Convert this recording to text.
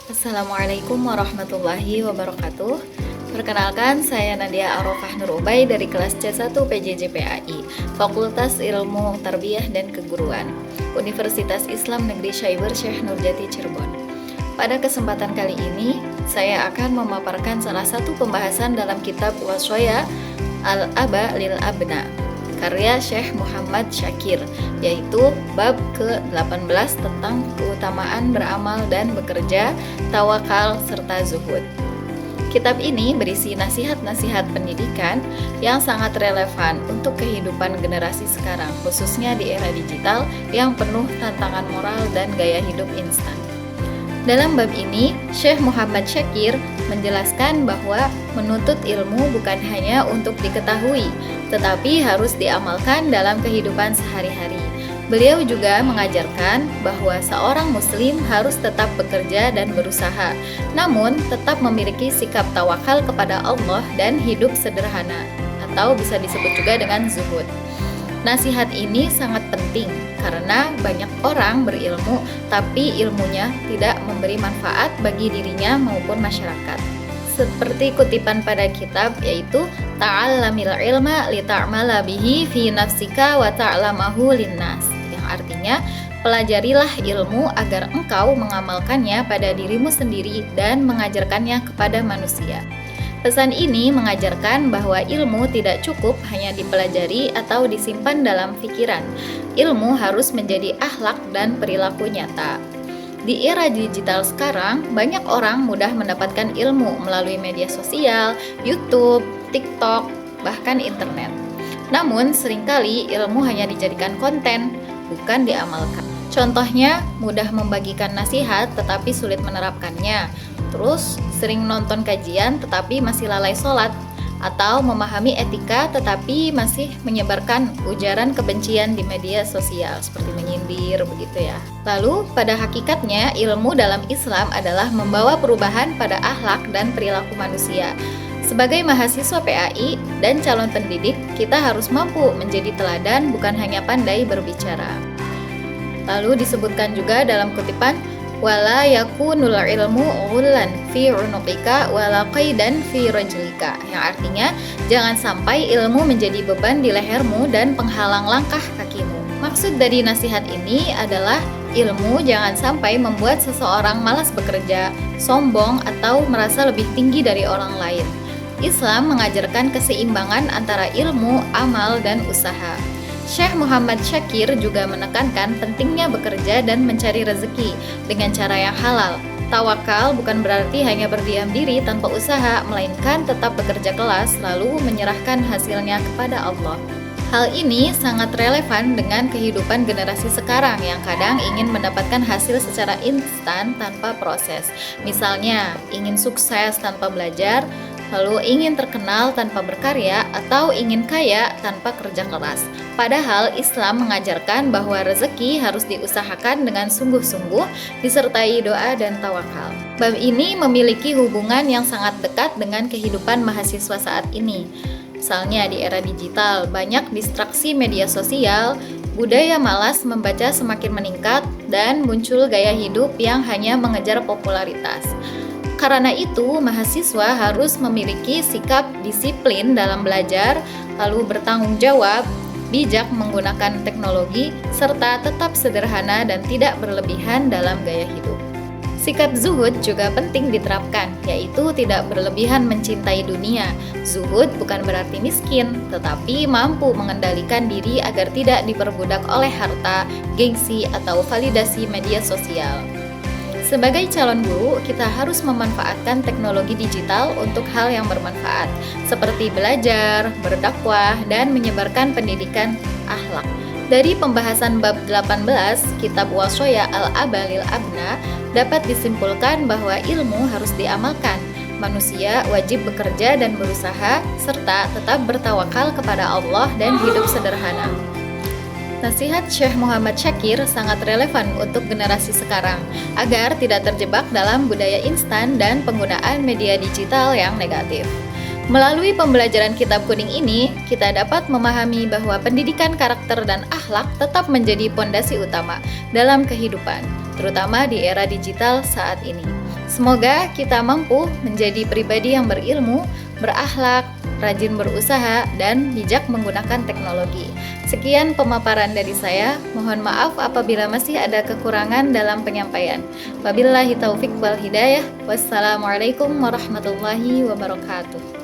Assalamualaikum warahmatullahi wabarakatuh. Perkenalkan, saya Nadia Arofah Nurubay dari kelas C1 PJJ PAI, Fakultas Ilmu Tarbiyah dan Keguruan, Universitas Islam Negeri Syaiber Syekh Nurjati Cirebon. Pada kesempatan kali ini, saya akan memaparkan salah satu pembahasan dalam kitab Washoya Al-Aba lil Abna, karya Syekh Muhammad Syakir, yaitu bab ke-18 tentang keutamaan beramal dan bekerja, tawakal, serta zuhud. Kitab ini berisi nasihat-nasihat pendidikan yang sangat relevan untuk kehidupan generasi sekarang, khususnya di era digital yang penuh tantangan moral dan gaya hidup instan. Dalam bab ini, Syekh Muhammad Syakir menjelaskan bahwa menuntut ilmu bukan hanya untuk diketahui, tetapi harus diamalkan dalam kehidupan sehari-hari. Beliau juga mengajarkan bahwa seorang muslim harus tetap bekerja dan berusaha, namun tetap memiliki sikap tawakal kepada Allah dan hidup sederhana, atau bisa disebut juga dengan zuhud. Nasihat ini sangat penting karena banyak orang berilmu tapi ilmunya tidak memberi manfaat bagi dirinya maupun masyarakat. Seperti kutipan pada kitab, yaitu ta'allamil ilma li ta'mala bihi fi nafsika wa ta'lamahu linnas, yang artinya pelajarilah ilmu agar engkau mengamalkannya pada dirimu sendiri dan mengajarkannya kepada manusia. Pesan ini mengajarkan bahwa ilmu tidak cukup hanya dipelajari atau disimpan dalam pikiran. Ilmu harus menjadi akhlak dan perilaku nyata. Di era digital sekarang, banyak orang mudah mendapatkan ilmu melalui media sosial, YouTube, TikTok, bahkan internet. Namun, seringkali ilmu hanya dijadikan konten, bukan diamalkan. Contohnya, mudah membagikan nasihat tetapi sulit menerapkannya. Terus, sering nonton kajian tetapi masih lalai sholat, atau memahami etika tetapi masih menyebarkan ujaran kebencian di media sosial seperti menyindir begitu ya. Lalu, pada hakikatnya ilmu dalam Islam adalah membawa perubahan pada akhlak dan perilaku manusia. Sebagai mahasiswa PAI dan calon pendidik, kita harus mampu menjadi teladan, bukan hanya pandai berbicara. Lalu disebutkan juga dalam kutipan, wala yakunul ilmu ghullan fi unuqika wala qaidan fi rajlika, yang artinya jangan sampai ilmu menjadi beban di lehermu dan penghalang langkah kakimu. Maksud dari nasihat ini adalah ilmu jangan sampai membuat seseorang malas bekerja, sombong, atau merasa lebih tinggi dari orang lain. Islam mengajarkan keseimbangan antara ilmu, amal, dan usaha. Syekh Muhammad Syakir juga menekankan pentingnya bekerja dan mencari rezeki dengan cara yang halal. Tawakal bukan berarti hanya berdiam diri tanpa usaha, melainkan tetap bekerja keras lalu menyerahkan hasilnya kepada Allah. Hal ini sangat relevan dengan kehidupan generasi sekarang yang kadang ingin mendapatkan hasil secara instan tanpa proses. Misalnya, ingin sukses tanpa belajar, lalu ingin terkenal tanpa berkarya, atau ingin kaya tanpa kerja keras. Padahal Islam mengajarkan bahwa rezeki harus diusahakan dengan sungguh-sungguh, disertai doa dan tawakal. Bab ini memiliki hubungan yang sangat dekat dengan kehidupan mahasiswa saat ini. Misalnya di era digital, banyak distraksi media sosial, budaya malas membaca semakin meningkat, dan muncul gaya hidup yang hanya mengejar popularitas. Karena itu, mahasiswa harus memiliki sikap disiplin dalam belajar, lalu bertanggung jawab, bijak menggunakan teknologi, serta tetap sederhana dan tidak berlebihan dalam gaya hidup. Sikap zuhud juga penting diterapkan, yaitu tidak berlebihan mencintai dunia. Zuhud bukan berarti miskin, tetapi mampu mengendalikan diri agar tidak diperbudak oleh harta, gengsi, atau validasi media sosial. Sebagai calon guru, kita harus memanfaatkan teknologi digital untuk hal yang bermanfaat, seperti belajar, berdakwah, dan menyebarkan pendidikan akhlak. Dari pembahasan bab 18, kitab Washoya Al-Aba lil Abna, dapat disimpulkan bahwa ilmu harus diamalkan. Manusia wajib bekerja dan berusaha, serta tetap bertawakal kepada Allah dan hidup sederhana. Nasihat Syekh Muhammad Syakir sangat relevan untuk generasi sekarang, agar tidak terjebak dalam budaya instan dan penggunaan media digital yang negatif. Melalui pembelajaran kitab kuning ini, kita dapat memahami bahwa pendidikan karakter dan akhlak tetap menjadi pondasi utama dalam kehidupan, terutama di era digital saat ini. Semoga kita mampu menjadi pribadi yang berilmu, berakhlak, rajin berusaha, dan bijak menggunakan teknologi. Sekian pemaparan dari saya. Mohon maaf apabila masih ada kekurangan dalam penyampaian. Wabillahi taufik wal hidayah. Wassalamualaikum warahmatullahi wabarakatuh.